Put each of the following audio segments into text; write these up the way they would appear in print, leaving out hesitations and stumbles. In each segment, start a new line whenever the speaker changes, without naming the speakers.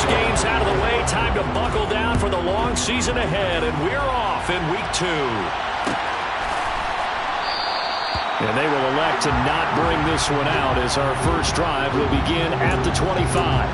first game's out of the way. Time to buckle down for the long season ahead, and we're off in week 2. And they will elect to not bring this one out as our first drive will begin at the 25.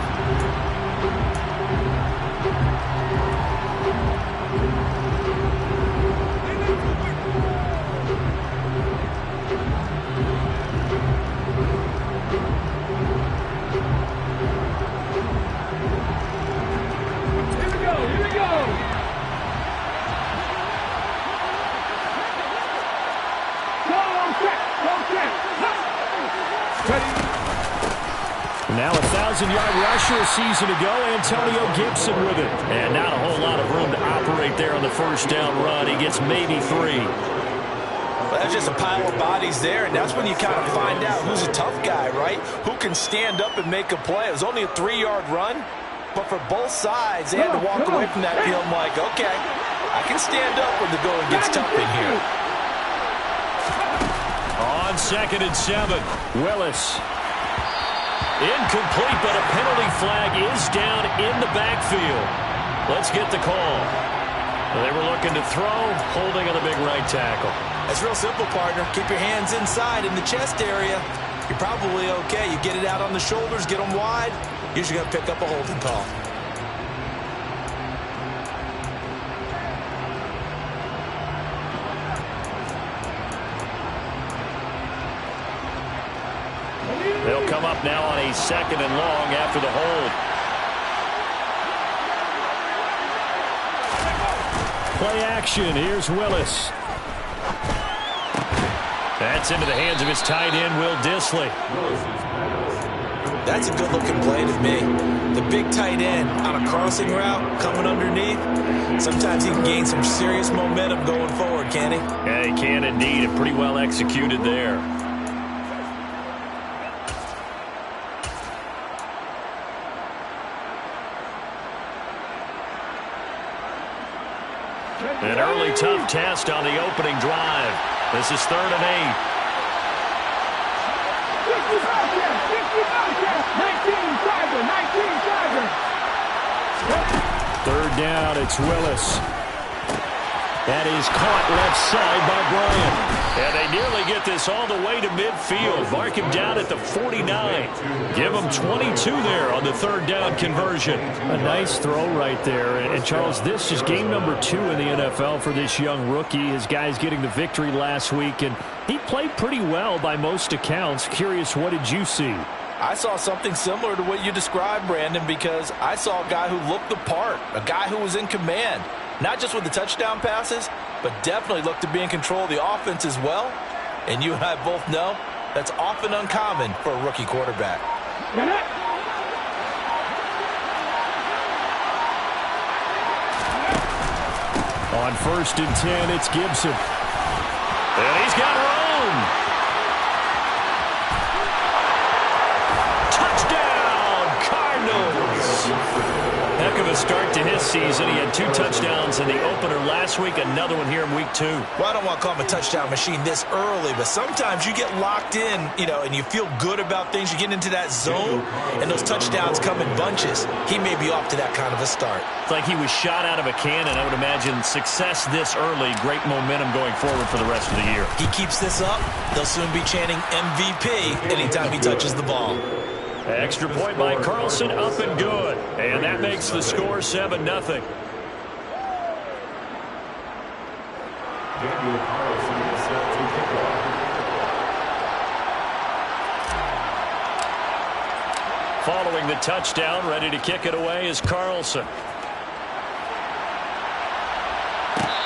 Now a 1,000-yard rusher a season ago, Antonio Gibson with it. And not a whole lot of room to operate there on the first down run. He gets maybe 3.
Well, that's just a pile of bodies there, and that's when you kind of find out who's a tough guy, right? Who can stand up and make a play. It was only a 3-yard run, but for both sides, they had to walk away from that field like, okay, I can stand up when the going gets tough in here.
On 2nd and 7, Willis. Incomplete, but a penalty flag is down in the backfield. Let's get the call. They were looking to throw, holding on the big right tackle.
It's real simple, partner. Keep your hands inside in the chest area. You're probably okay. You get it out on the shoulders, get them wide. Usually going to pick up a holding call.
They'll come up now on a 2nd and long after the hold. Play action. Here's Willis. That's into the hands of his tight end, Will Dissly.
That's a good-looking play to me. The big tight end on a crossing route coming underneath. Sometimes he can gain some serious momentum going forward, can't he?
Yeah, he can indeed. And pretty well executed there. An early tough test on the opening drive. This is 3rd and 8. 3rd down, it's Willis. That is caught left side by Bryant. And they nearly get this all the way to midfield. Mark him down at the 49. Give him 22 there on the 3rd down conversion. A nice throw right there. And Charles, this is game number 2 in the NFL for this young rookie. His guys getting the victory last week, and he played pretty well by most accounts. Curious, what did you see?
I saw something similar to what you described, Brandon, because I saw a guy who looked the part, a guy who was in command. Not just with the touchdown passes, but definitely looked to be in control of the offense as well. And you and I both know that's often uncommon for a rookie quarterback.
On 1st and 10, it's Gibson. And he's got room. Touchdown, Cardinals. Heck of a start to his season. He had 2 touchdowns in the opener last week, another one here in week 2.
Well, I don't want to call him a touchdown machine this early, but sometimes you get locked in, and you feel good about things. You get into that zone, and those touchdowns come in bunches. He may be off to that kind of a start.
It's like he was shot out of a cannon. I would imagine success this early, great momentum going forward for the rest of the year.
He keeps this up, they'll soon be chanting MVP anytime he touches the ball.
Extra point by Carlson, up and good. And that makes the score 7-0. Following the touchdown, ready to kick it away is Carlson.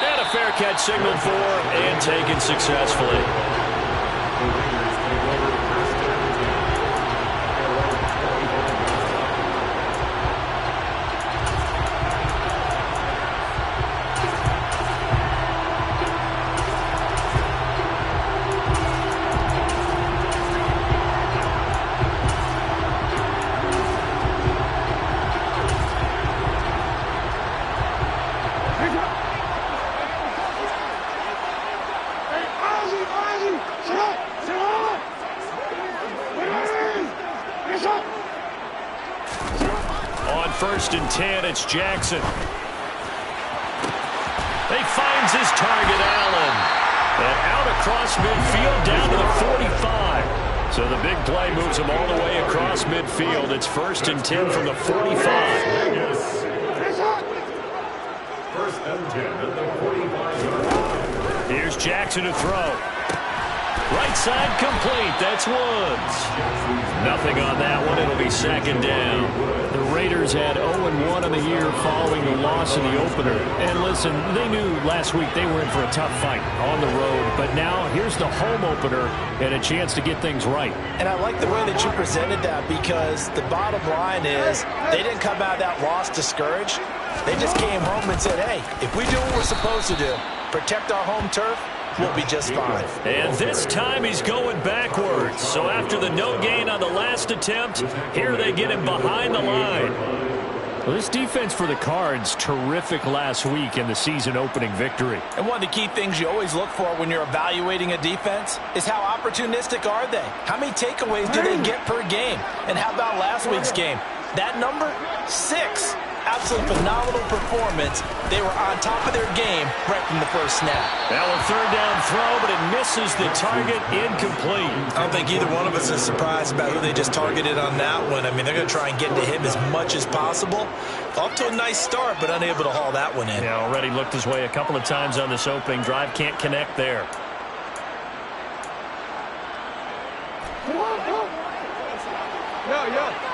And a fair catch signaled for and taken successfully. On 1st and 10, it's Jackson. He finds his target, Allen. And out across midfield down to the 45. So the big play moves him all the way across midfield. It's 1st and 10 from the 45.
First and 10 at the 45.
Here's Jackson to throw. Right side complete. That's Woods. Nothing on that one. It'll be 2nd down.
The Raiders had 0-1 on the year following the loss in the opener. And listen, they knew last week they were in for a tough fight on the road. But now here's the home opener and a chance to get things right.
And I like the way that you presented that, because the bottom line is they didn't come out of that loss discouraged. They just came home and said, hey, if we do what we're supposed to do, protect our home turf, we'll be just fine.
And this time he's going backwards. So after the no gain on the last attempt, here they get him behind the line.
Well, this defense for the Cards, terrific last week in the season opening victory.
And one of the key things you always look for when you're evaluating a defense is how opportunistic are they? How many takeaways do they get per game? And how about last week's game? That number? 6. Absolutely phenomenal performance. They were on top of their game right from the first snap.
Now a 3rd down throw, but it misses the target, incomplete.
I don't think either one of us is surprised about who they just targeted on that one. I mean, they're going to try and get to him as much as possible. Off to a nice start, but unable to haul that one in.
Yeah, already looked his way a couple of times on this opening drive. Can't connect there.
Yeah.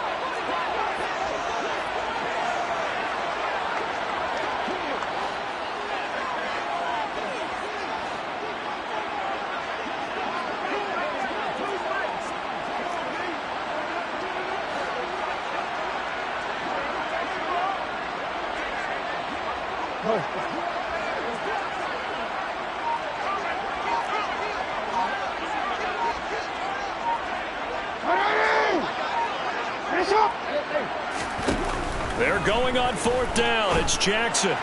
They're going on 4th down. It's Jackson. And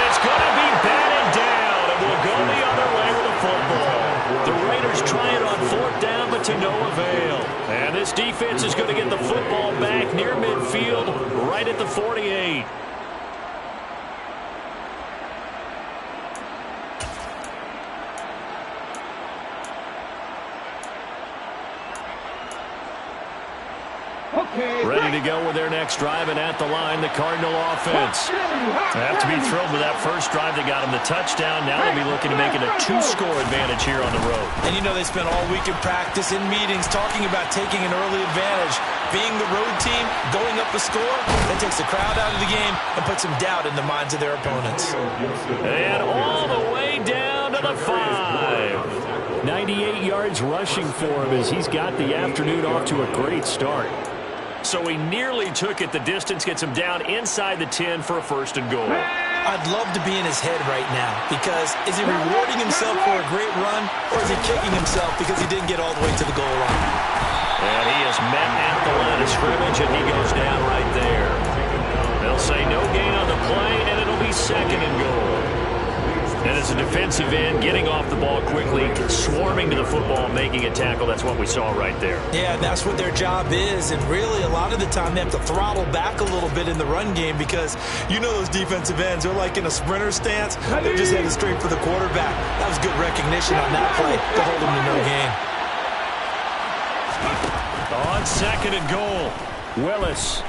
it's going to be batted down. And we'll go the other way with the football. The Raiders try it on 4th down, but to no avail. And this defense is going to get the football back near midfield, right at the 48. Ready to go with their next drive, and at the line, the Cardinal offense. They have to be thrilled with that first drive. They got them the touchdown. Now they'll be looking to make it a 2-score advantage here on the road.
And you know they spent all week in practice, in meetings, talking about taking an early advantage. Being the road team, going up a score, that takes the crowd out of the game and puts some doubt in the minds of their opponents.
And all the way down to the 5.
98 yards rushing for him as he's got the afternoon off to a great start.
So he nearly took it the distance, gets him down inside the 10 for a 1st and goal.
I'd love to be in his head right now, because is he rewarding himself for a great run, or is he kicking himself because he didn't get all the way to the goal line?
And he is met at the line of scrimmage, and he goes down right there. They'll say no gain on the play, and it'll be 2nd and goal. And as a defensive end, getting off the ball quickly, swarming to the football, making a tackle, that's what we saw right there.
Yeah, that's what their job is, and really a lot of the time they have to throttle back a little bit in the run game, because you know those defensive ends, they're like in a sprinter stance. They're just headed straight for the quarterback. That was good recognition on that play to hold them to no gain.
On 2nd and goal, Willis.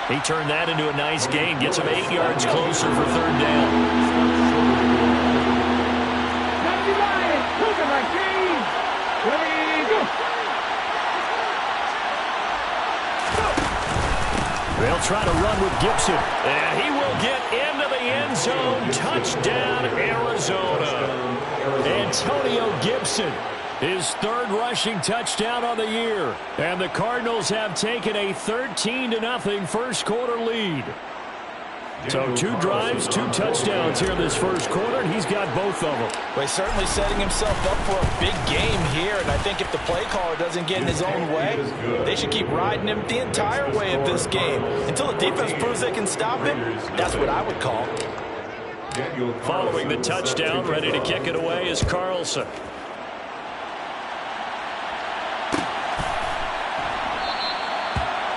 He turned that into a nice gain. Gets him 8 yards closer for 3rd down. They'll try to run with Gibson. And he will get into the end zone. Touchdown, Arizona. Antonio Gibson. His 3rd rushing touchdown on the year. And the Cardinals have taken a 13-0 first quarter lead. So 2 drives, 2 touchdowns here in this first quarter, and he's got both of them.
Well, he's certainly setting himself up for a big game here, and I think if the play caller doesn't get in his own way, they should keep riding him the entire way of this game. Until the defense proves they can stop him, that's what I would call.
Following the touchdown, ready to kick it away is Carlson.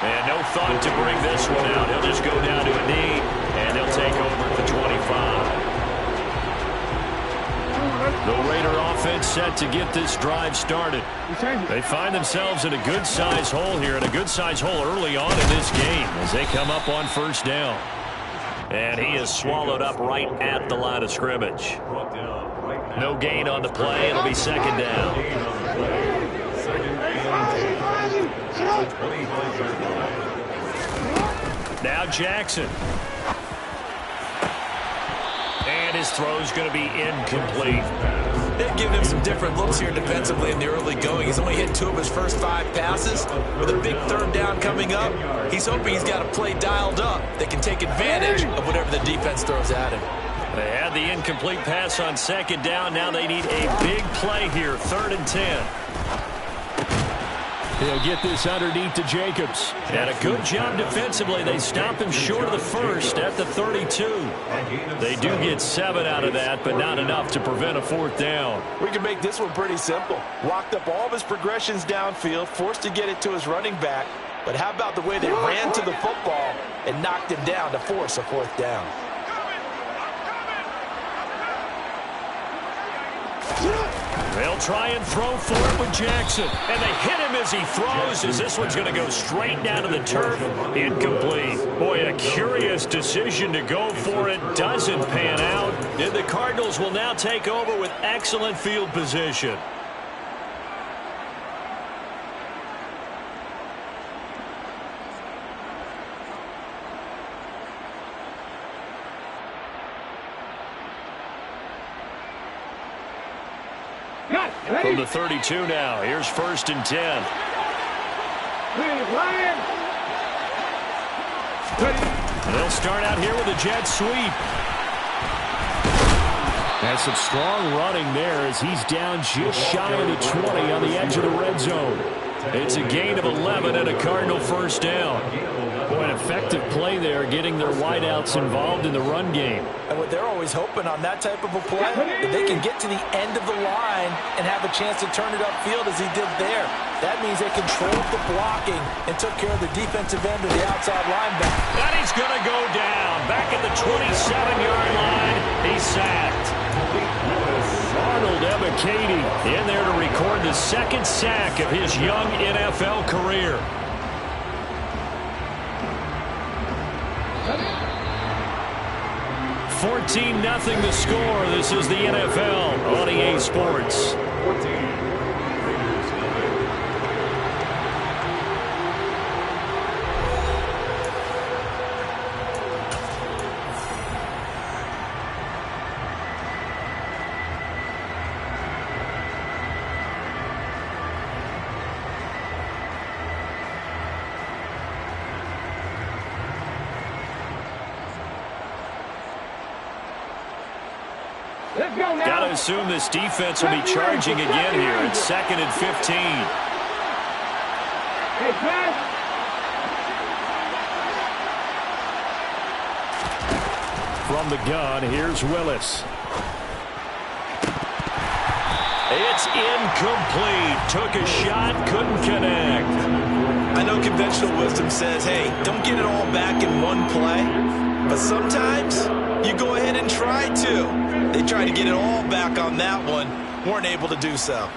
And no thought to bring this one out. He'll just go down to a knee, and they'll take over at the 25. The Raider offense set to get this drive started. They find themselves in a good-size hole here, and a good-size hole early on in this game as they come up on first down. And he is swallowed up right at the line of scrimmage. No gain on the play. It'll be second down. Now Jackson. And his throw's going to be incomplete.
They've given him some different looks here defensively in the early going. He's only hit 2 of his first 5 passes. With a big third down coming up, he's hoping he's got a play dialed up that can take advantage of whatever the defense throws at him.
They had the incomplete pass on second down. Now they need a big play here, 3rd and 10.
He'll get this underneath to Jacobs.
And a good job defensively. They stop him short of the first at the 32. They do get 7 out of that, but not enough to prevent a 4th down.
We can make this one pretty simple. Locked up all of his progressions downfield, forced to get it to his running back. But how about the way they ran to the football and knocked him down to force a 4th down?
They'll try and throw for it with Jackson. And they hit him as he throws, as this one's going to go straight down to the turf. Incomplete. Boy, a curious decision to go for it. Doesn't pan out. And the Cardinals will now take over with excellent field position. From the 32 now, here's 1st and 10. They'll start out here with a jet sweep.
That's some strong running there as he's down just shy of the 20 on the edge of the red zone.
It's a gain of 11 and a Cardinal 1st down.
Boy, an effective play there, getting their wideouts involved in the run game.
And what they're always hoping on that type of a play, that they can get to the end of the line and have a chance to turn it upfield as he did there. That means they controlled the blocking and took care of the defensive end of the outside linebacker.
And he's going to go down. Back at the 27-yard line, he's sacked.
Arnold Ebiketie
in there to record the 2nd sack of his young NFL career. $14-0 the score. This is the NFL on EA Sports. Got to assume this defense will be charging again here. It's 2nd and 15.
From the gun, here's Willis.
It's incomplete. Took a shot, couldn't connect.
I know conventional wisdom says, hey, don't get it all back in one play. But sometimes you go ahead and try to. They tried to get it all back on that one. Weren't able to do so.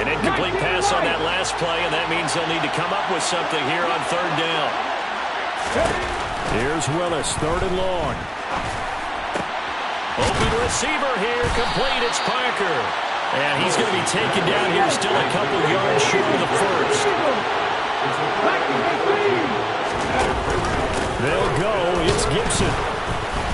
An incomplete pass on that last play, and that means they'll need to come up with something here on 3rd down.
Here's Willis, 3rd and long.
Open receiver here, complete. It's Parker. And he's going to be taken down here, still a couple yards short of the 1st.
They'll go. It's Gibson.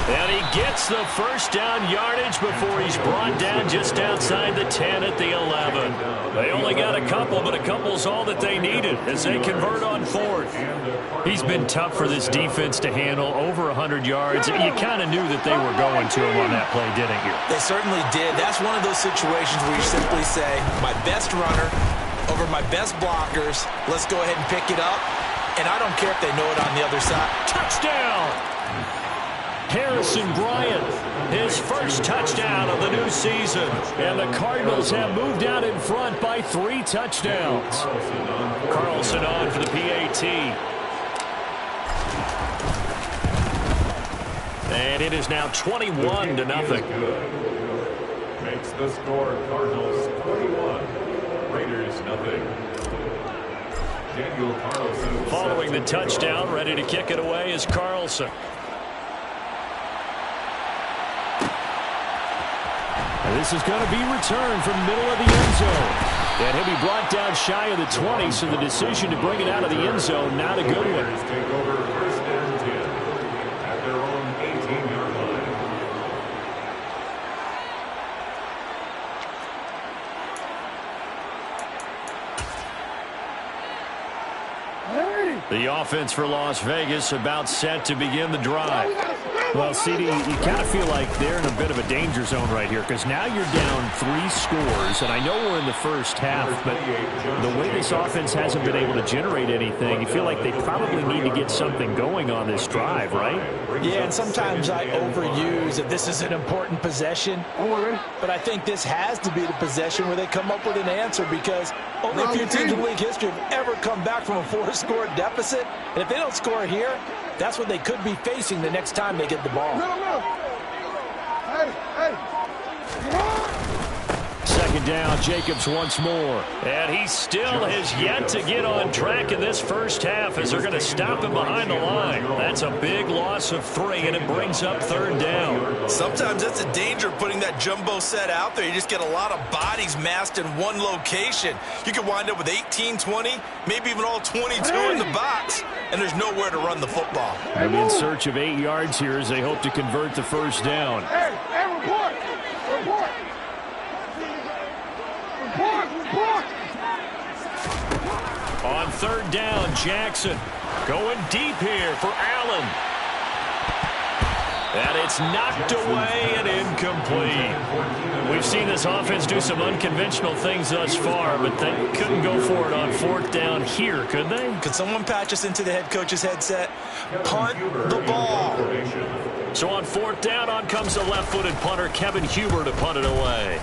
And he gets the 1st down yardage before he's brought down just outside the 10 at the 11. They only got a couple, but a couple's all that they needed as they convert on 4th.
He's been tough for this defense to handle, over 100 yards. You kind of knew that they were going to him on that play, didn't you?
They certainly did. That's one of those situations where you simply say, my best runner over my best blockers. Let's go ahead and pick it up. And I don't care if they know it on the other side.
Touchdown! Harrison Bryant, his first touchdown of the new season. And the Cardinals have moved out in front by 3 touchdowns. Carlson on for the PAT. And it is now 21-0.
Makes the score Cardinals 21, Raiders nothing. Daniel Carlson.
Following the touchdown, ready to kick it away is Carlson.
And this is going to be returned from the middle of the end zone. And he'll be brought down shy of the 20, so the decision to bring it out of the end zone, not a good one.
Raiders take over first and 10 at their own 18-yard line.
The offense for Las Vegas about set to begin the drive.
Well, CD, you kind of feel like they're in a bit of a danger zone right here because now you're down 3 scores, and I know we're in the first half, but the way this offense hasn't been able to generate anything, you feel like they probably need to get something going on this drive, right?
Yeah, and sometimes I overuse that this is an important possession, but I think this has to be the possession where they come up with an answer because only a few teams in league history have ever come back from a 4-score deficit, and if they don't score here, that's what they could be facing the next time they get the ball.
Second down, Jacobs once more.
And he still has yet to get on track in this first half as they're going to stop him behind the line. That's a big loss of 3, and it brings up 3rd down.
Sometimes that's a danger of putting that jumbo set out there. You just get a lot of bodies massed in one location. You could wind up with 18, 20, maybe even all 22 in the box, and there's nowhere to run the football.
And in search of 8 yards here as they hope to convert the first down.
Report!
On 3rd down, Jackson going deep here for Allen. And it's knocked away and incomplete. We've seen this offense do some unconventional things thus far, but they couldn't go for it on 4th down here, could they?
Could someone patch us into the head coach's headset? Punt the ball.
So on 4th down, on comes the left-footed punter, Kevin Huber, to punt it away.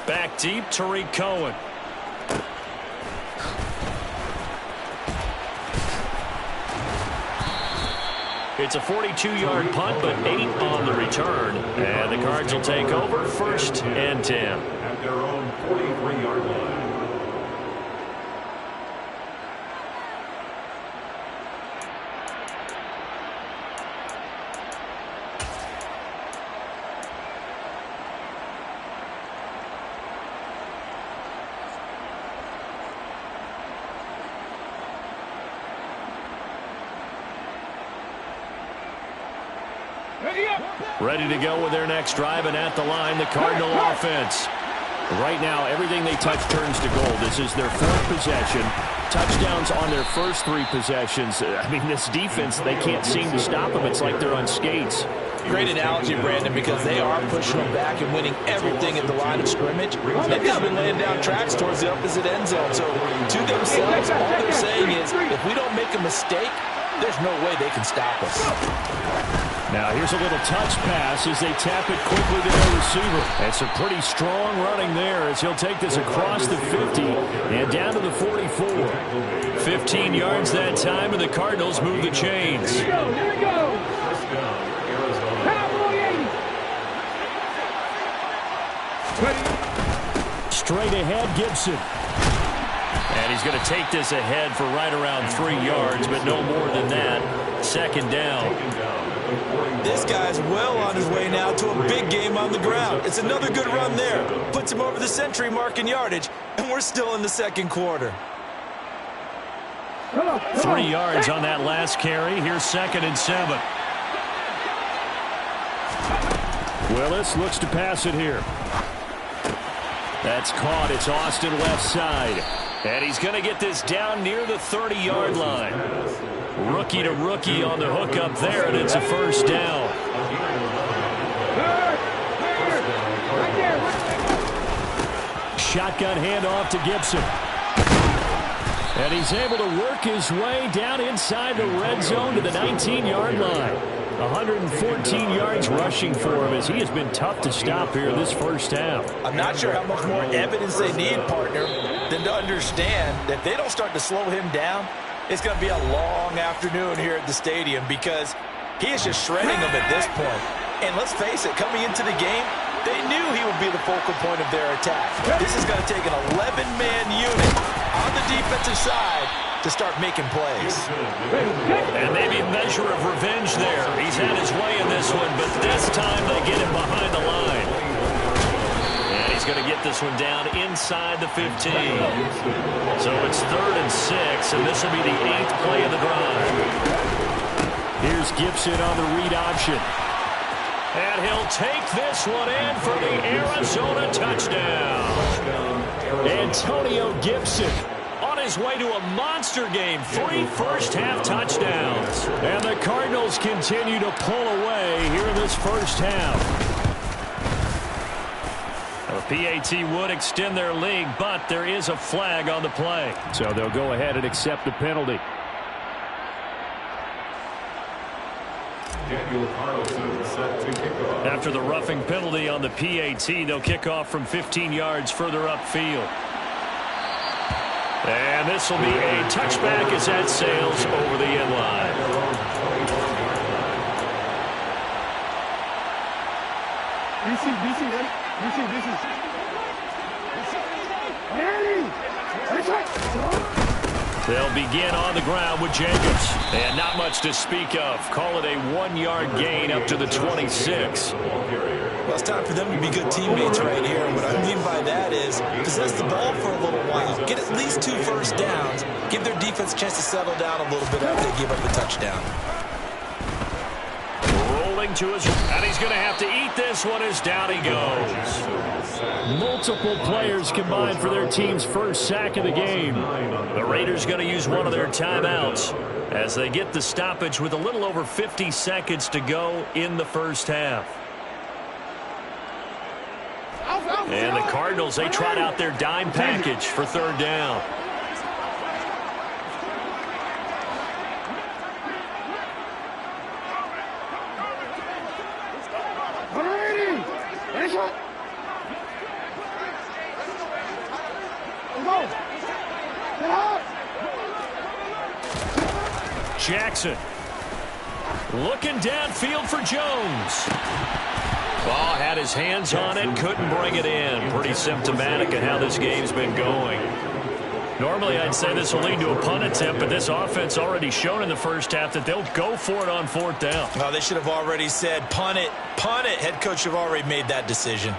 Back deep, Tariq Cohen. It's a 42-yard punt, but 8 on the return. And the Cards will take over 1st and 10.
At their own 43-yard line.
Ready to go with their next drive, and at the line, the Cardinal offense.
Right now, everything they touch turns to gold. This is their 4th possession. Touchdowns on their first 3 possessions. I mean, this defense, they can't seem to stop them. It's like they're on skates.
Great analogy, Brandon, because they are pushing them back and winning everything at the line of scrimmage. They've just been laying down tracks towards the opposite end zone. So to themselves, all they're saying is, if we don't make a mistake, there's no way they can stop us.
Now here's a little touch pass as they tap it quickly to their receiver. And some pretty strong running there as he'll take this across the 50 and down to the 44.
15 yards that time, and the Cardinals move the chains.
Here we go.
Straight ahead, Gibson.
And he's going to take this ahead for right around 3 yards, but no more than that. 2nd down.
This guy's well on his way now to a big game on the ground. It's another good run there. Puts him over the century mark in yardage, and we're still in the 2nd quarter.
3 yards on that last carry. Here's 2nd and 7.
Willis looks to pass it here.
That's caught. It's Austin left side. And he's going to get this down near the 30-yard line. Rookie to rookie on the hook up there, and it's a 1st down.
Shotgun handoff to Gibson. And he's able to work his way down inside the red zone to the 19-yard line. 114 yards rushing for him as he has been tough to stop here this first half.
I'm not sure how much more evidence they need, partner, than to understand that if they don't start to slow him down, it's going to be a long afternoon here at the stadium because he is just shredding them at this point. And let's face it, coming into the game, they knew he would be the focal point of their attack. This is going to take an 11-man unit on the defensive side to start making plays.
And maybe a measure of revenge there. He's had his way in this one, but this time they get him behind the line. And he's going to get this one down inside the 15. So it's 3rd and 6, and this will be the 8th play of the drive.
Here's Gibson on the read option.
And he'll take this one in for the Arizona touchdown.
Antonio Gibson
On his way to a monster game. 3 first-half touchdowns.
And the Cardinals continue to pull away here in this first half.
The PAT would extend their lead, but there is a flag on the play.
So they'll go ahead and accept the penalty.
After the roughing penalty on the PAT, they'll kick off from 15 yards further upfield. And this will be a touchback as that sails over the end line. They'll begin on the ground with Jacobs. And not much to speak of. Call it a 1-yard gain up to the 26.
Well, it's time for them to be good teammates right here. And what I mean by that is possess the ball for a little while. Get at least 2 first downs. Give their defense a chance to settle down a little bit after they give up the touchdown.
Rolling to his... And he's going to have to eat this one as down he goes.
Multiple players combined for their team's first sack of the game.
The Raiders going to use one of their timeouts as they get the stoppage with a little over 50 seconds to go in the first half. And the Cardinals, they trot out their dime package for 3rd down. Jackson looking downfield for Jones. Ball had his hands on it, couldn't bring it in. Pretty symptomatic of how this game's been going. Normally, I'd say this will lead to a punt attempt, but this offense already shown in the first half that they'll go for it on 4th down.
Well, they should have already said, punt it, punt it. Head coach should have already made that decision.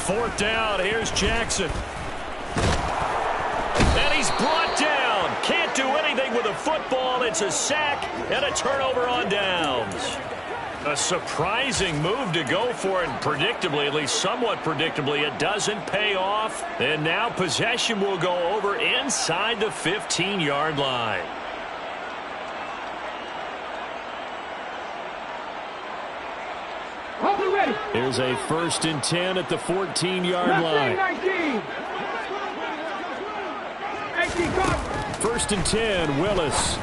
Fourth down, here's Jackson. And he's brought down. Can't do anything with a football. It's a sack and a turnover on downs. A surprising move to go for it, and predictably, at least somewhat predictably, it doesn't pay off. And now possession will go over inside the 15-yard line.
Here's a 1st and 10 at the 14-yard line. 1st and 10, Willis.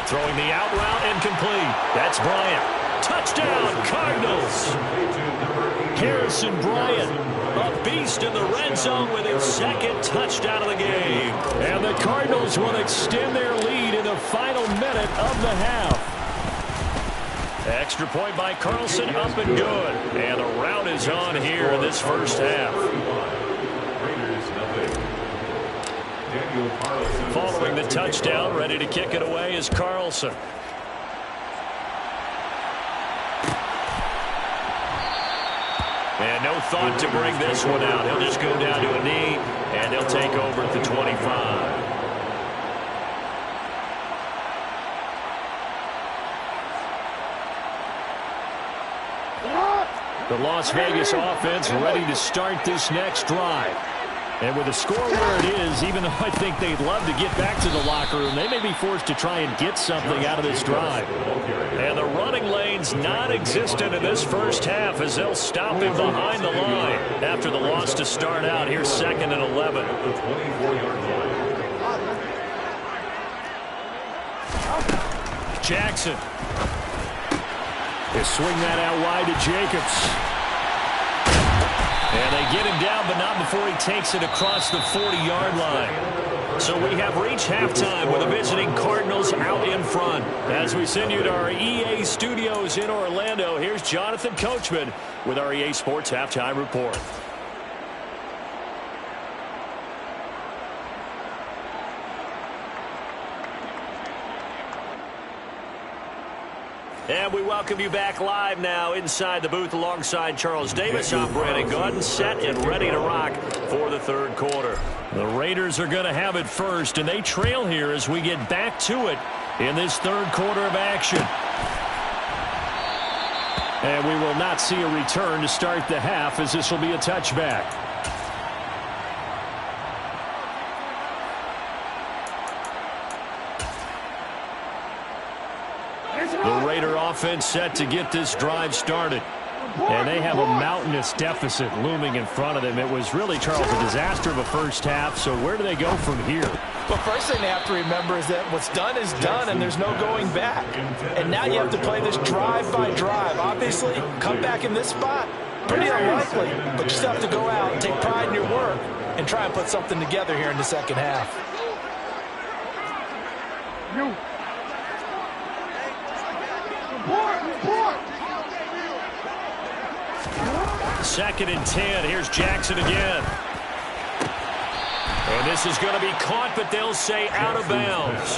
Throwing the out route incomplete. That's Bryant. Touchdown, Cardinals. Harrison Bryant, a beast in the red zone with his 2nd touchdown of the game.
And the Cardinals will extend their lead in the final minute of the half.
Extra point by Carlson, up and good. And the route is on here in this first half. Following the touchdown, ready to kick it away is Carlson. And no thought to bring this one out. He'll just go down to a knee, and he'll take over at the 25.
The Las Vegas offense ready to start this next drive. And with the score where it is, even though I think they'd love to get back to the locker room, they may be forced to try and get something out of this drive.
And the running lane's non-existent in this first half as they'll stop him behind the line after the loss to start out. Here's 2nd and 11. Jackson.
They swing that out wide to Jacobs.
And they get him down, but not before he takes it across the 40-yard line. So we have reached halftime with the visiting Cardinals out in front. As we send you to our EA studios in Orlando, here's Jonathan Coachman with our EA Sports Halftime Report. And we welcome you back live now inside the booth alongside Charles Davis. I'm Brandon Gaudin, set and ready to rock for the third quarter.
The Raiders are going to have it first, and they trail here as we get back to it in this third quarter of action. And we will not see a return to start the half, as this will be a touchback. The Raider offense set to get this drive started. And they have a mountainous deficit looming in front of them. It was really, Charles, a disaster of a first half. So where do they go from here?
Well, first thing they have to remember is that what's done is done, and there's no going back. And now you have to play this drive by drive. Obviously, come back in this spot, pretty unlikely. But you still have to go out and take pride in your work and try and put something together here in the second half.
Second and 10. Here's Jackson again. And this is going to be caught, but they'll say out of bounds.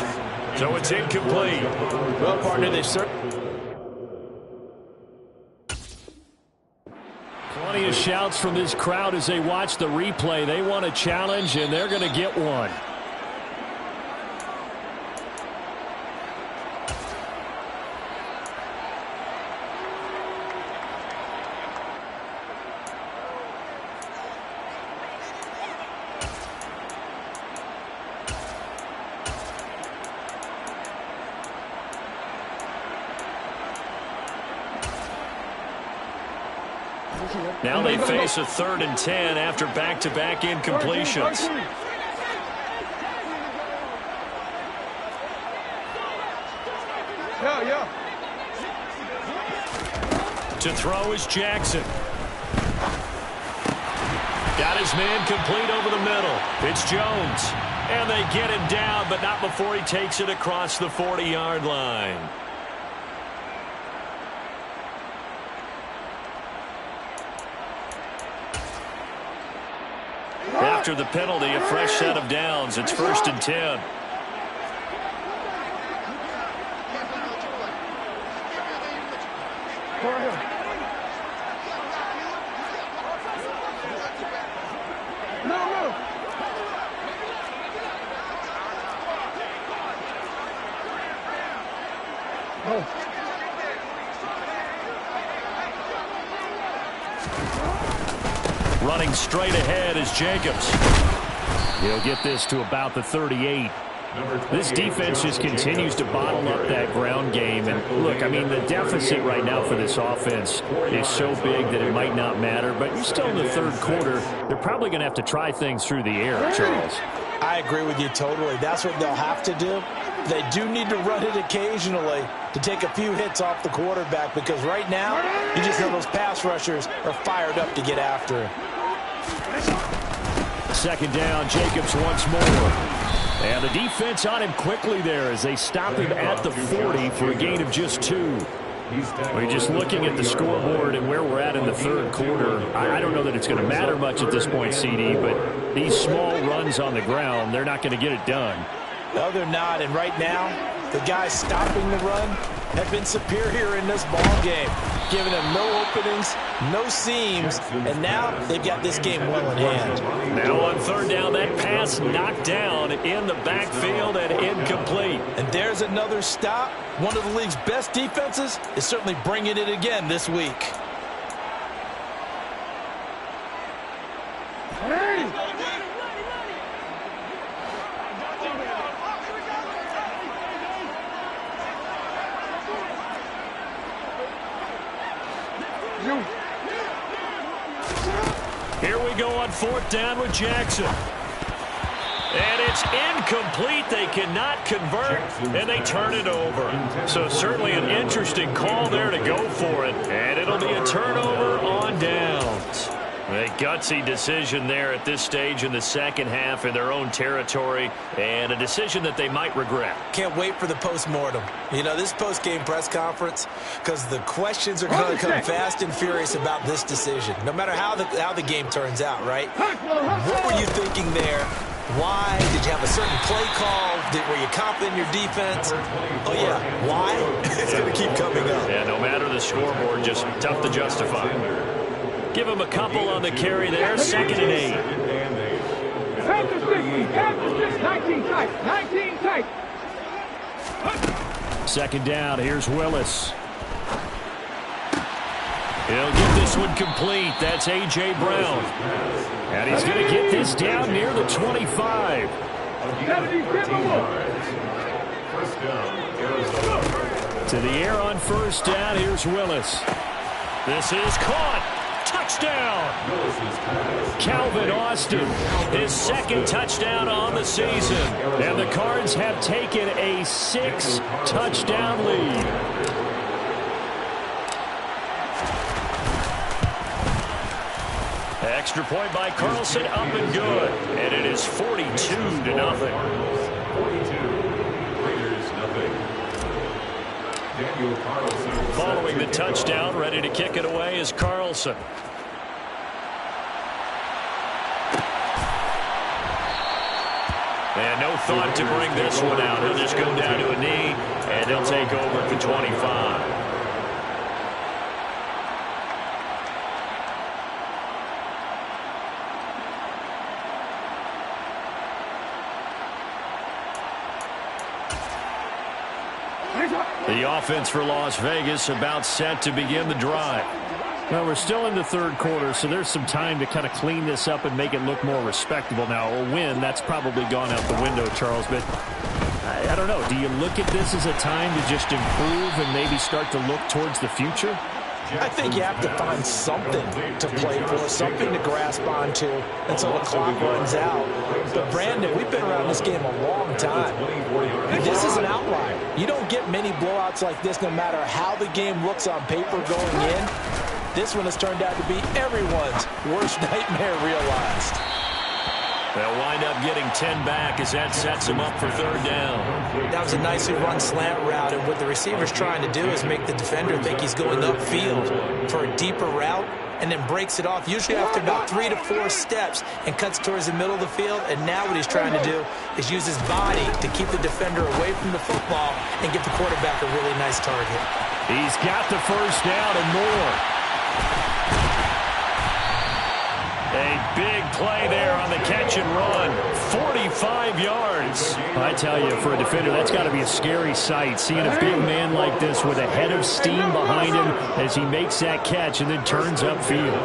So it's incomplete.
Well, partner, they certainly...
Plenty of shouts from this crowd as they watch the replay. They want a challenge, and they're going to get one.
Now they face a 3rd and 10 after back-to-back incompletions. To throw is Jackson. Got his man complete over the middle. It's Jones. And they get him down, but not before he takes it across the 40-yard line. After the penalty, a fresh set of downs. It's 1st and 10. Running straight ahead is Jacobs.
He'll get this to about the 38. This defense just continues to bottle up that ground game. And look, I mean, the deficit right now for this offense is so big that it might not matter. But you're still in the third quarter. They're probably going to have to try things through the air, Charles.
I agree with you totally. That's what they'll have to do. They do need to run it occasionally to take a few hits off the quarterback, because right now, you just know those pass rushers are fired up to get after it.
Second down, Jacobs once more. And the defense on him quickly there as they stop him at the 40 for a gain of just 2. We're just looking at the scoreboard and where we're at in the third quarter. I don't know that it's going to matter much at this point, CD, but these small runs on the ground, they're not going to get it done.
No, they're not. And right now, the guys stopping the run have been superior in this ball game, giving them no openings, no seams, and now they've got this game well in hand.
Now on 3rd down, that pass knocked down in the backfield and incomplete.
And there's another stop. One of the league's best defenses is certainly bringing it again this week.
go on 4th down with Jackson. And it's incomplete. They cannot convert, and they turn it over. So certainly an interesting call there to go for it. And it'll be a turnover on downs. A gutsy decision there at this stage in the second half in their own territory, and a decision that they might regret.
Can't wait for the post-mortem. You know, this post-game press conference, because the questions are going to come fast and furious about this decision, no matter how the game turns out, right? What were you thinking there? Why? Did you have a certain play call? Were you confident in your defense? Oh, yeah. Why? It's going to keep coming up.
Yeah, no matter the scoreboard, just tough to justify. Give him a couple on the carry there. 2nd and 8.
After 6, 19 tight, 19 tight.
2nd down. Here's Willis.
He'll get this one complete. That's A.J. Brown. And he's going to get this down near the 25.
77 yards.
First down, Arizona.
To the air on 1st down. Here's Willis.
This is caught. Touchdown.
Calvin Austin,
His 2nd touchdown on the season.
and the Cards have taken a 6-touchdown lead.
Extra point by Carlson, up and good. And it is 42-0.
42. Raiders, nothing. Daniel Carlson.
Following the touchdown, ready to kick it away is Carlson. And no thought to bring this one out. He'll just go down to a knee, and they'll take over at the 25. The offense for Las Vegas about set to begin the drive.
Well, we're still in the 3rd quarter, so there's some time to kind of clean this up and make it look more respectable. Now, a win, that's probably gone out the window, Charles, but I don't know. Do you look at this as a time to just improve and maybe start to look towards the future?
I think you have to find something to play for, something to grasp onto until the clock runs out. But, Brandon, we've been around this game a long time. This is an outlier. You don't get many blowouts like this no matter how the game looks on paper going in. This one has turned out to be everyone's worst nightmare realized.
They'll wind up getting 10 back as that sets them up for 3rd down.
That was a nicely run slant route, and what the receiver's trying to do is make the defender think he's going upfield for a deeper route and then breaks it off, usually after about 3 to 4 steps, and cuts towards the middle of the field. And now what he's trying to do is use his body to keep the defender away from the football and give the quarterback a really nice target.
He's got the 1st down and more.
A big play there on the catch and run. 45 yards.
I tell you, for a defender, that's got to be a scary sight, seeing a big man like this with a head of steam behind him as he makes that catch and then turns upfield.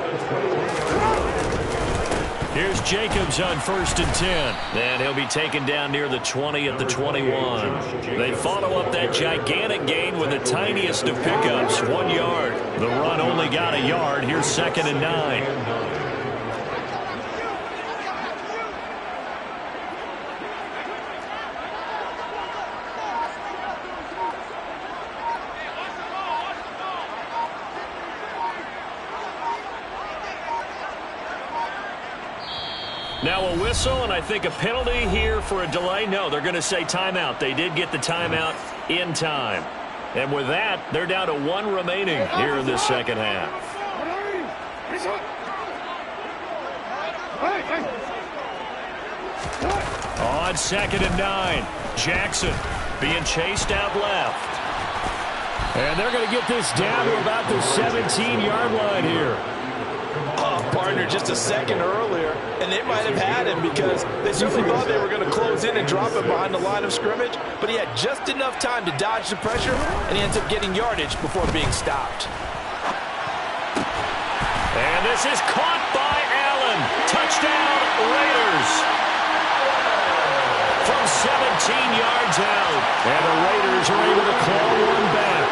Here's Jacobs on 1st and 10. And he'll be taken down near the 20 at the 21. They follow up that gigantic gain with the tiniest of pickups, 1 yard. The run only got a yard. Here's 2nd and 9. Now a whistle, and I think a penalty here for a delay. No, they're going to say timeout. They did get the timeout in time. And with that, they're down to 1 remaining here in this second half. On 2nd and 9, Jackson being chased out left.
And they're going to get this down to about the 17-yard line here.
Partner just a second earlier, and they might have had him because they certainly thought they were going to close in and drop him behind the line of scrimmage, but he had just enough time to dodge the pressure, and he ends up getting yardage before being stopped.
And this is caught by Allen. Touchdown, Raiders. From 17 yards out.
And the Raiders are able to claw one back.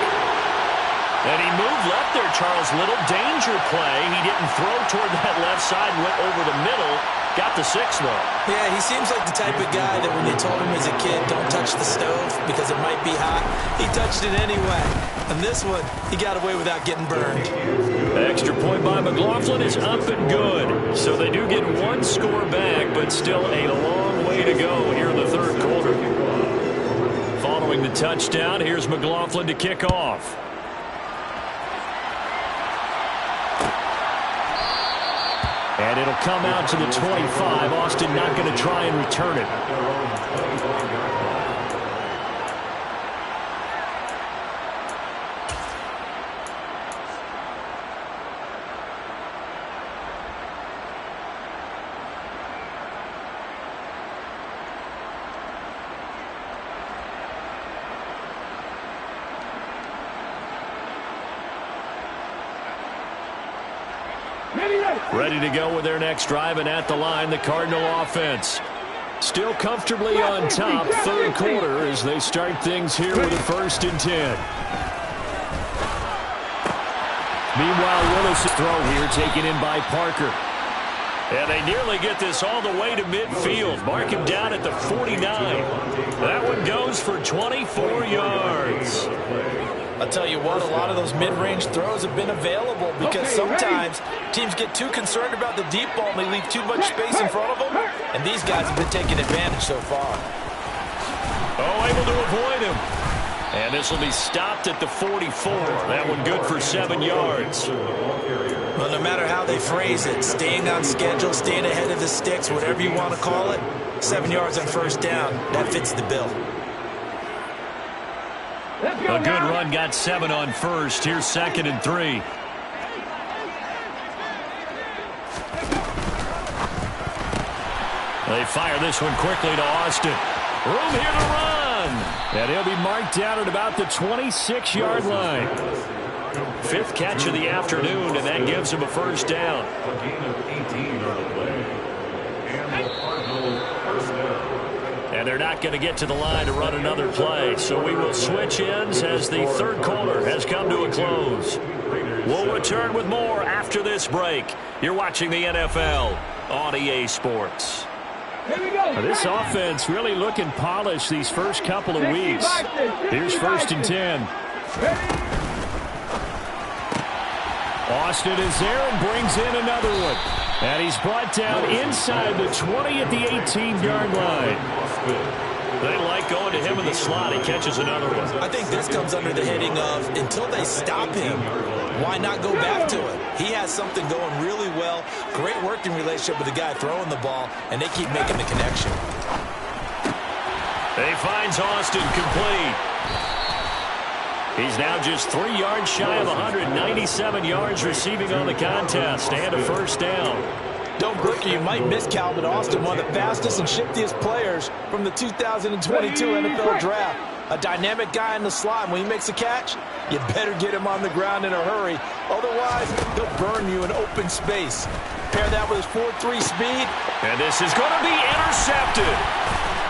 And he moved left there, Charles. Little danger play. He didn't throw toward that left side, went over the middle. Got the 6, though.
Yeah, he seems like the type of guy that when they told him as a kid, don't touch the stove because it might be hot, he touched it anyway. And this one, he got away without getting burned.
The extra point by McLaughlin is up and good. So they do get 1 score back, but still a long way to go here in the 3rd quarter. Following the touchdown, here's McLaughlin to kick off. And it'll come out to the 25. Austin not going to try and return it. Ready to go with their next drive, and at the line, the Cardinal offense. Still comfortably on top, 3rd quarter, as they start things here with a 1st and 10. Meanwhile, Willis' throw here taken in by Parker. And they nearly get this all the way to midfield. Mark him down at the 49. That one goes for 24 yards.
I'll tell you what, a lot of those mid-range throws have been available because sometimes teams get too concerned about the deep ball and they leave too much space in front of them. And these guys have been taking advantage so far.
Oh, able to avoid him. And this will be stopped at the 44. That one good for 7 yards.
Well, no matter how they phrase it, staying on schedule, staying ahead of the sticks, whatever you want to call it, 7 yards on 1st down, that fits the bill.
A good run, got 7 on 1st. Here's 2nd and 3. They fire this one quickly to Austin. Room here to run. And he'll be marked down at about the 26-yard line. 5th catch of the afternoon, and that gives him a 1st down.
A gain of 18 on the play. And the Cardinals 1st down.
And they're not going to get to the line to run another play. So we will switch ends as the 3rd quarter has come to a close. We'll return with more after this break. You're watching the NFL on EA Sports.
This offense really looking polished these first couple of weeks. Here's 1st and 10. Austin is there and brings in another one. And he's brought down inside the 20 at the 18-yard line.
They like going to him in the slot. He catches another one.
I think this comes under the heading of until they stop him, why not go back to it? He has something going really well. Great working relationship with the guy throwing the ball, and they keep making the connection.
He finds Austin complete. He's now just 3 yards shy of 197 yards receiving on the contest and a 1st down.
Don't look, you might miss Calvin Austin, one of the fastest and shiftiest players from the 2022 NFL Draft. A dynamic guy in the slot. When he makes a catch, you better get him on the ground in a hurry. Otherwise, he'll burn you in open space. Pair that with his 4.3 speed.
And this is going to be intercepted.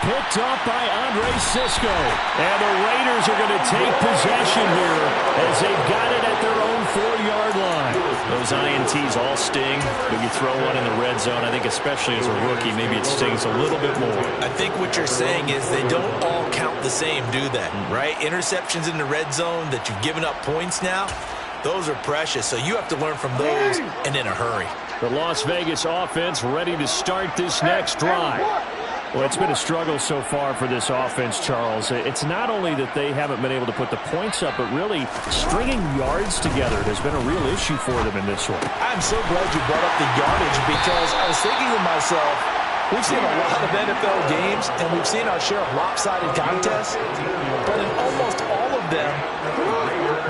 Picked off by Andre Sisco. And the Raiders are going to take possession here as they've got it at their own 4-yard line.
Those INTs all sting, but you throw one in the red zone. I think especially as a rookie, maybe it stings a little bit more.
I think what you're saying is they don't all count the same, do they? Right? Interceptions in the red zone that you've given up points now, those are precious. So you have to learn from those and in a hurry.
The Las Vegas offense ready to start this next drive. Well, it's been a struggle so far for this offense, Charles. It's not only that they haven't been able to put the points up, but really stringing yards together has been a real issue for them in this one.
I'm so glad you brought up the yardage because I was thinking to myself, we've seen a lot of NFL games, and we've seen our share of lopsided contests, but in almost all of them,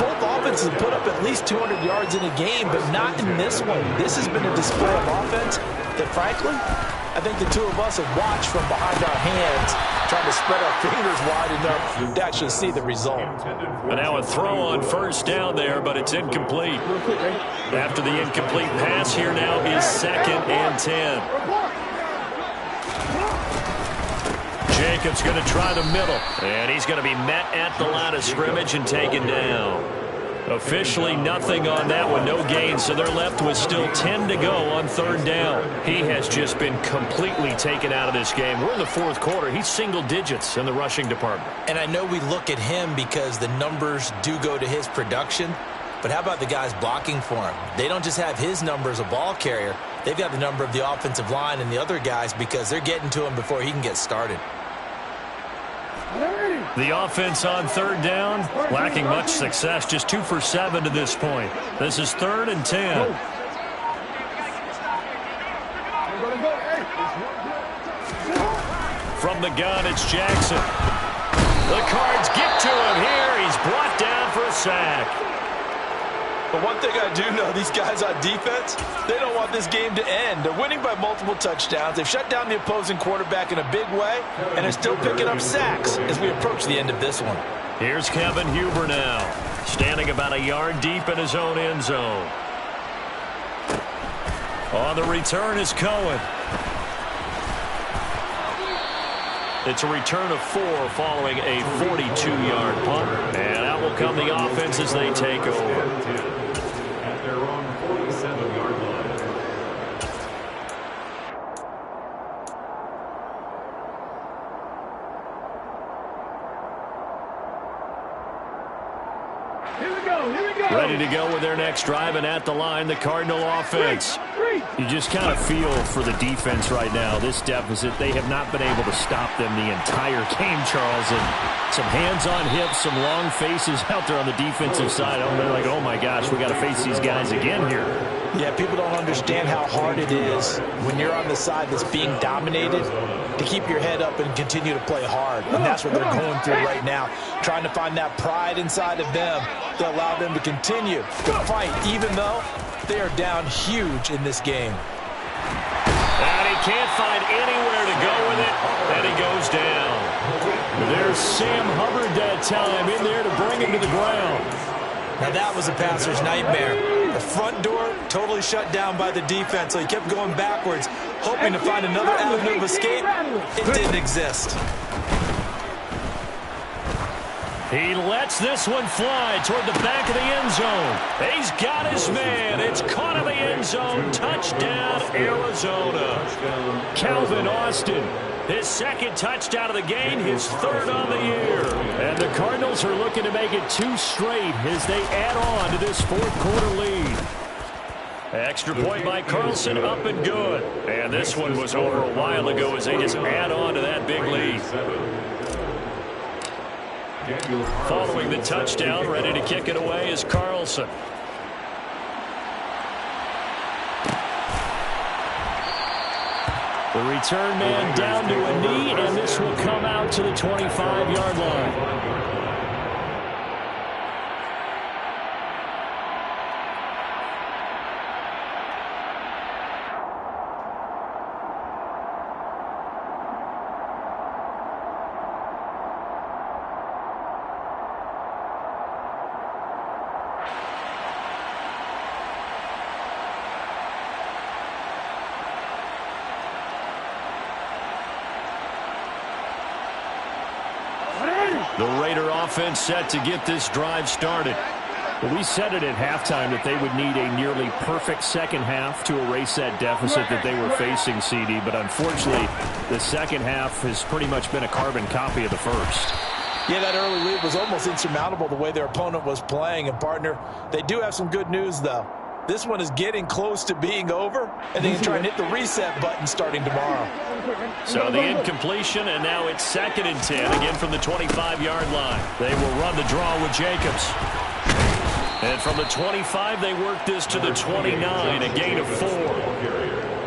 both offenses have put up at least 200 yards in a game, but not in this one. This has been a display of offense that, frankly, I think the two of us have watched from behind our hands, trying to spread our fingers wide enough to actually see the result.
And now a throw on 1st down there, but it's incomplete. After the incomplete pass, here now is 2nd and 10. Jacobs going to try the middle, and he's going to be met at the line of scrimmage and taken down. Officially nothing on that one, no gain, so they're left with still 10 to go on third down. He has just been completely taken out of this game. We're in the fourth quarter. He's single digits in the rushing department.
And I know we look at him because the numbers do go to his production, but how about the guys blocking for him? They don't just have his number as a ball carrier. They've got the number of the offensive line and the other guys because they're getting to him before he can get started.
The offense on third down, lacking much success, just 2 for 7 to this point. This is 3rd and 10. From the gun, it's Jackson. The Cards get to him here. He's brought down for a sack.
But one thing I do know, these guys on defense, they don't want this game to end. They're winning by multiple touchdowns. They've shut down the opposing quarterback in a big way, and they're still picking up sacks as we approach the end of this one.
Here's Kevin Huber now, standing about a yard deep in his own end zone. On the return is Cohen. It's a return of 4 following a 42-yard punt. And out will come the offense as they take over.
At their own 47-yard line.
Here we go, here we go.
Ready to go with their next drive, and at the line, the Cardinal offense. You just kind of feel for the defense right now. This deficit, they have not been able to stop them the entire game, Charles. And some hands on hips, some long faces out there on the defensive side. They're like, oh my gosh, we got to face these guys again here.
Yeah, people don't understand how hard it is when you're on the side that's being dominated to keep your head up and continue to play hard. And that's what they're going through right now, trying to find that pride inside of them to allow them to continue to fight, even though they are down huge in this game.
And he can't find anywhere to go with it, and he goes down. There's Sam Hubbard that time in there to bring him to the ground.
Now that was a passer's nightmare. The front door totally shut down by the defense, so he kept going backwards, hoping to find another avenue of escape. It didn't exist.
He lets this one fly toward the back of the end zone. He's got his man. It's caught in the end zone. Touchdown, Arizona. Calvin Austin, his second touchdown of the game, his 3rd on the year. And the Cardinals are looking to make it 2 straight as they add on to this 4th quarter lead. Extra point by Carlson, up and good. And this one was over a while ago as they just add on to that big lead. Following the touchdown, ready to kick it away is Carlson. The return man down to a knee, and this will come out to the 25-yard line. The Raider offense set to get this drive started. Well, we said it at halftime that they would need a nearly perfect second half to erase that deficit that they were facing, CD. But unfortunately, the second half has pretty much been a carbon copy of the first.
Yeah, that early lead was almost insurmountable the way their opponent was playing. And, partner, they do have some good news, though. This one is getting close to being over, and they can try and hit the reset button starting tomorrow.
So the incompletion, and now it's 2nd and 10, again from the 25-yard line. They will run the draw with Jacobs. And from the 25, they work this to the 29, a gain of 4.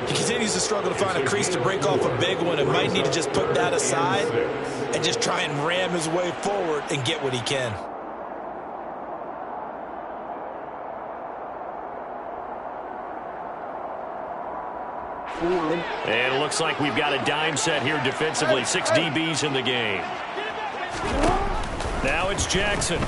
He continues to struggle to find a crease to break off a big one and might need to just put that aside and just try and ram his way forward and get what he can.
And it looks like we've got a dime set here defensively. 6 DBs in the game. Now it's Jackson.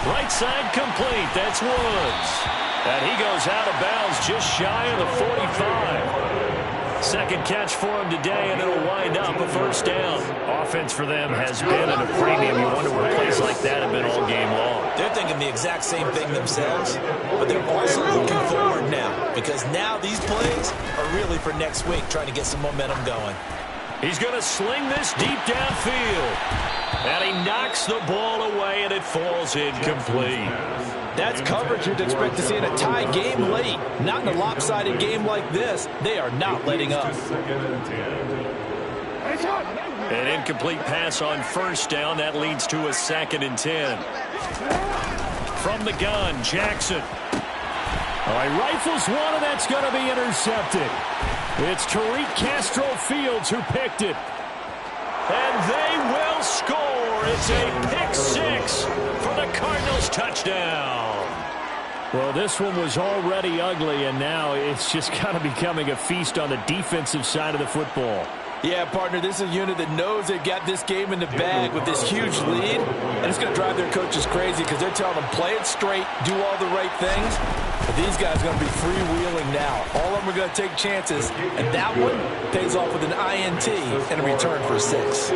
Right side complete. That's Woods. And he goes out of bounds just shy of the 45. Second catch for him today, and it'll wind up a first down.
Offense for them has been at a premium. You wonder where plays like that have been all game long.
They're thinking the exact same thing themselves, but they're also looking forward now, because now these plays are really for next week, trying to get some momentum going.
He's going to sling this deep downfield. And he knocks the ball away, and it falls incomplete.
That's coverage you'd expect to see in a tie game late. Not in a lopsided game like this. They are not letting up.
An incomplete pass on first down. That leads to a 2nd and 10. From the gun, Jackson.
All right, rifles one, and that's going to be intercepted. It's Tariq Castro-Fields who picked it.
And they will score. It's a pick 6 for the Cardinals touchdown.
Well, this one was already ugly, and now it's just kind of becoming a feast on the defensive side of the football.
Yeah, partner, this is a unit that knows they've got this game in the bag with this huge lead, and it's going to drive their coaches crazy because they're telling them play it straight, do all the right things. But these guys are going to be freewheeling now. All of them are going to take chances, and that one pays off with an INT and a return for 6.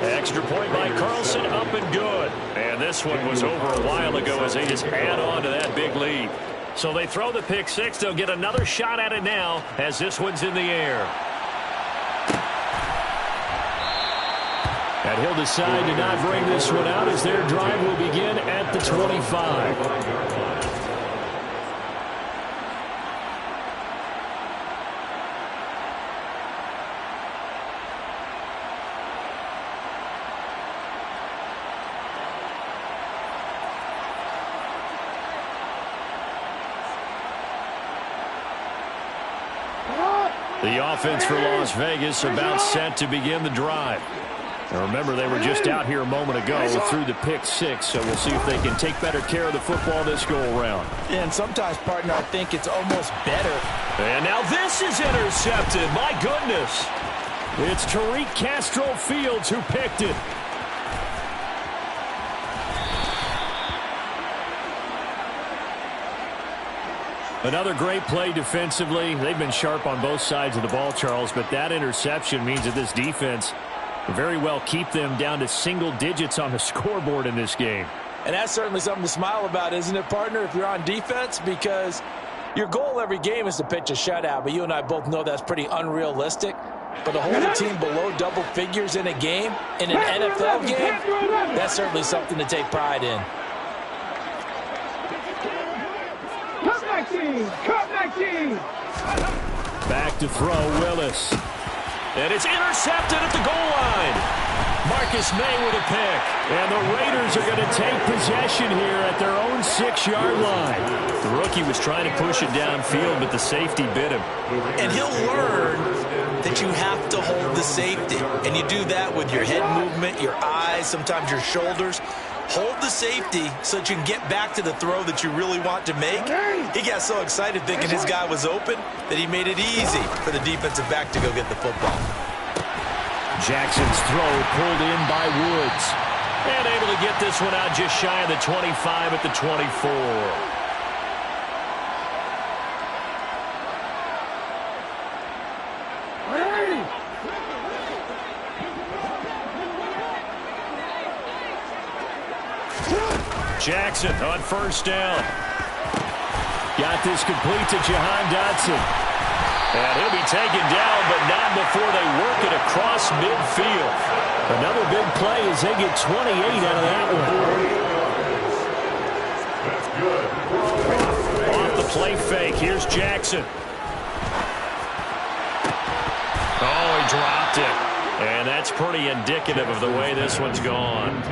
Extra point by Carlson, up and good. And this one was over a while ago as they just add on to that big lead. So they throw the pick 6. They'll get another shot at it now as this one's in the air.
And he'll decide to not bring this one out as their drive will begin at the 25.
The offense for Las Vegas about set to begin the drive.
Now remember, they were just out here a moment ago through the pick 6, so we'll see if they can take better care of the football this go-around.
And sometimes, partner, I think it's almost better.
And now this is intercepted. My goodness.
It's Tariq Castro-Fields who picked it. Another great play defensively. They've been sharp on both sides of the ball, Charles, but that interception means that this defense very well keep them down to single digits on the scoreboard in this game.
And that's certainly something to smile about, isn't it, partner, if you're on defense? Because your goal every game is to pitch a shutout, but you and I both know that's pretty unrealistic. But to hold a team below double figures in a game, in an NFL game, that's certainly something to take pride in.
Back to throw, Willis.
And it's intercepted at the goal line. Marcus May with a pick.
And the Raiders are going to take possession here at their own 6-yard line.
The rookie was trying to push it downfield, but the safety bit him.
And he'll learn that you have to hold the safety. And you do that with your head movement, your eyes, sometimes your shoulders. Hold the safety so that you can get back to the throw that you really want to make. He got so excited thinking his guy was open that he made it easy for the defensive back to go get the football.
Jackson's throw pulled in by Woods.
And able to get this one out just shy of the 25 at the 24. Jackson on first down.
Got this complete to Jahan Dotson.
And he'll be taken down, but not before they work it across midfield.
Another big play as they get 28 out of that
one. Off the play fake, here's Jackson. Oh, he dropped it. And that's pretty indicative of the way this one's gone.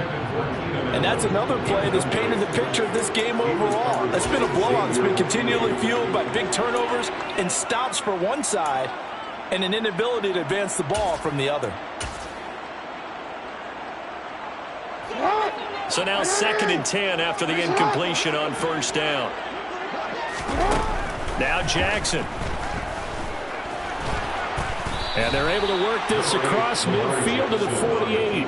And that's another play that's painted the picture of this game overall. That's been a blowout. It's been continually fueled by big turnovers and stops for one side and an inability to advance the ball from the other.
So now 2nd and 10 after the incompletion on first down. Now Jackson.
And they're able to work this across midfield to the 48.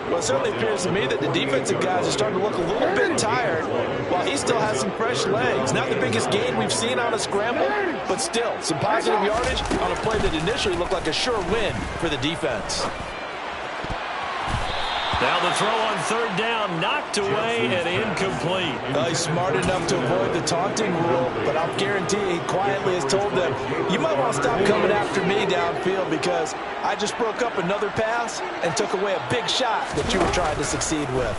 Well, it certainly appears to me that the defensive guys are starting to look a little bit tired while he still has some fresh legs. Not the biggest gain we've seen on a scramble, but still, some positive yardage on a play that initially looked like a sure win for the defense.
Now the throw on third down, knocked away and incomplete.
He's smart enough to avoid the taunting rule, but I'll guarantee he quietly has told them, you might want to stop coming after me downfield because I just broke up another pass and took away a big shot that you were trying to succeed with.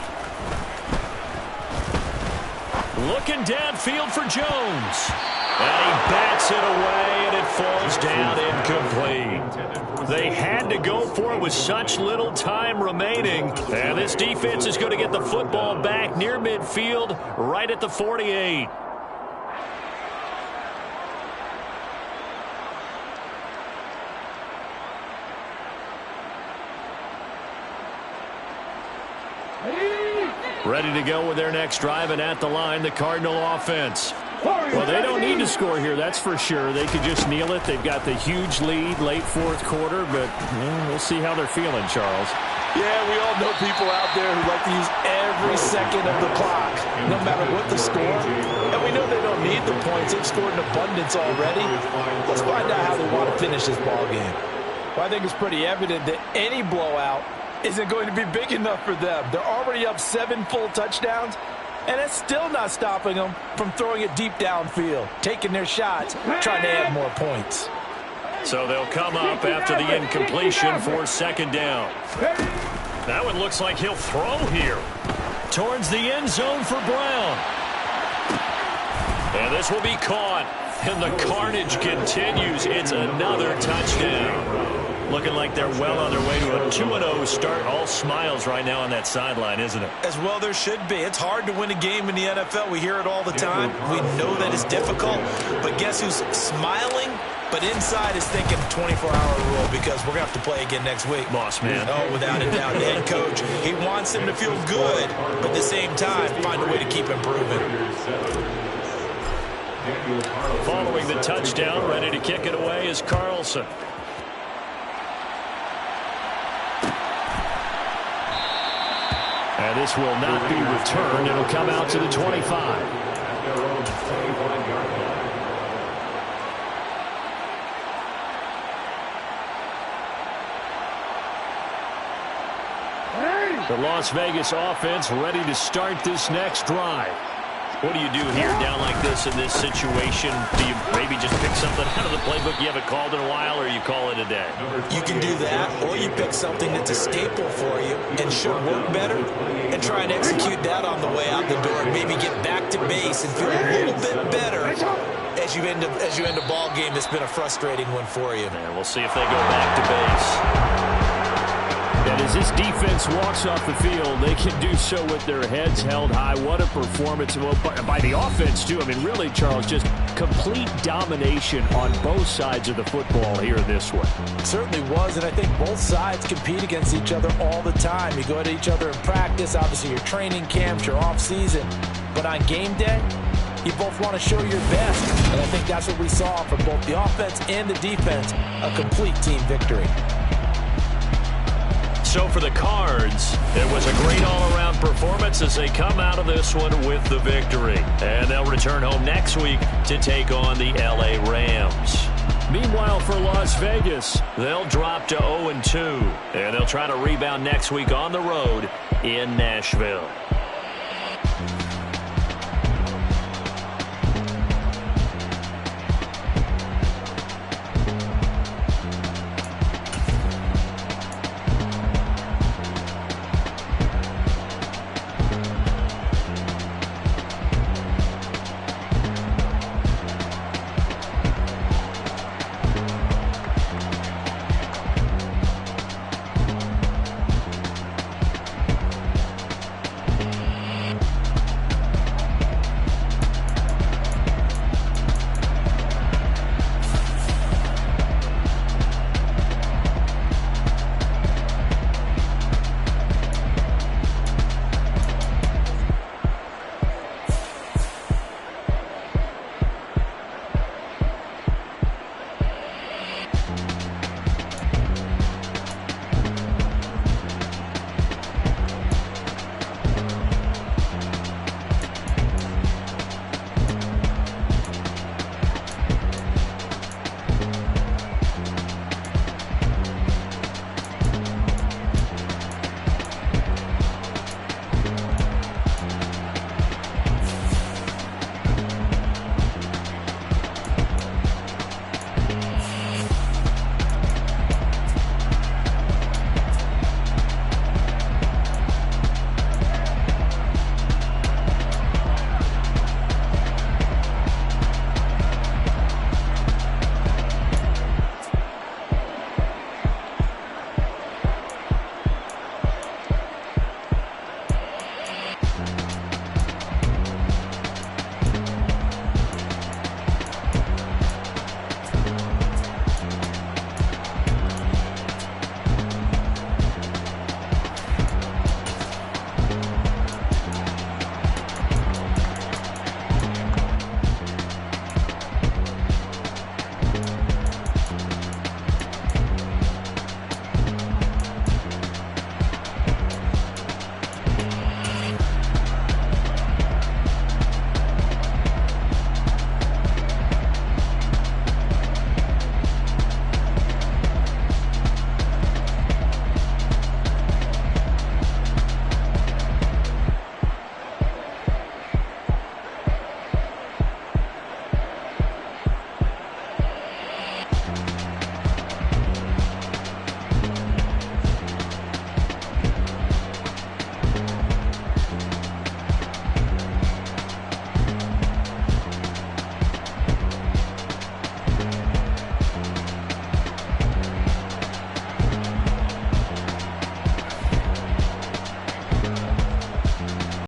Looking downfield for Jones. And he bats it away, and it falls down incomplete. They had to go for it with such little time remaining. And this defense is going to get the football back near midfield, right at the 48. Ready to go with their next drive, and at the line, the Cardinal offense. Well, they don't need to score here, that's for sure. They could just kneel it. They've got the huge lead late fourth quarter, but we'll see how they're feeling, Charles.
Yeah, we all know people out there who like to use every second of the clock, no matter what the score. And we know they don't need the points. They've scored in abundance already. Let's find out how they want to finish this ball game. Well, I think it's pretty evident that any blowout isn't going to be big enough for them. They're already up 7 full touchdowns, and it's still not stopping them from throwing it deep downfield, taking their shots, trying to add more points.
So they'll come up after the incompletion for second down. That one looks like he'll throw here. Towards the end zone for Brown. And this will be caught. And the carnage continues. It's another touchdown. Looking like they're well on their way to a 2-0 start. All smiles right now on that sideline, isn't it?
As well there should be. It's hard to win a game in the NFL. We hear it all the time. We know that it's difficult. But guess who's smiling? But inside is thinking 24-hour rule because we're going to have to play again next week.
Boss man.
Oh, without a doubt. The head coach, he wants them to feel good, but at the same time, find a way to keep improving.
Following the touchdown, ready to kick it away is Carlson. And this will not be returned. It'll come out to the 25. The Las Vegas offense ready to start this next drive. What do you do here down like this in this situation? Do you maybe just pick something out of the playbook you haven't called in a while, or you call it a day?
You can do that, or you pick something that's a staple for you and should work better and try and execute that on the way out the door and maybe get back to base and feel a little bit better as you end a ball game that's been a frustrating one for you.
And we'll see if they go back to base. And as this defense walks off the field, they can do so with their heads held high. What a performance by the offense, too. I mean, really, Charles, just complete domination on both sides of the football here in this one.
It certainly was, and I think both sides compete against each other all the time. You go at each other in practice, obviously your training camps, your off-season. But on game day, you both want to show your best. And I think that's what we saw from both the offense and the defense, a complete team victory.
So for the Cards, it was a great all-around performance as they come out of this one with the victory. And they'll return home next week to take on the LA Rams. Meanwhile, for Las Vegas, they'll drop to 0-2. And they'll try to rebound next week on the road in Nashville.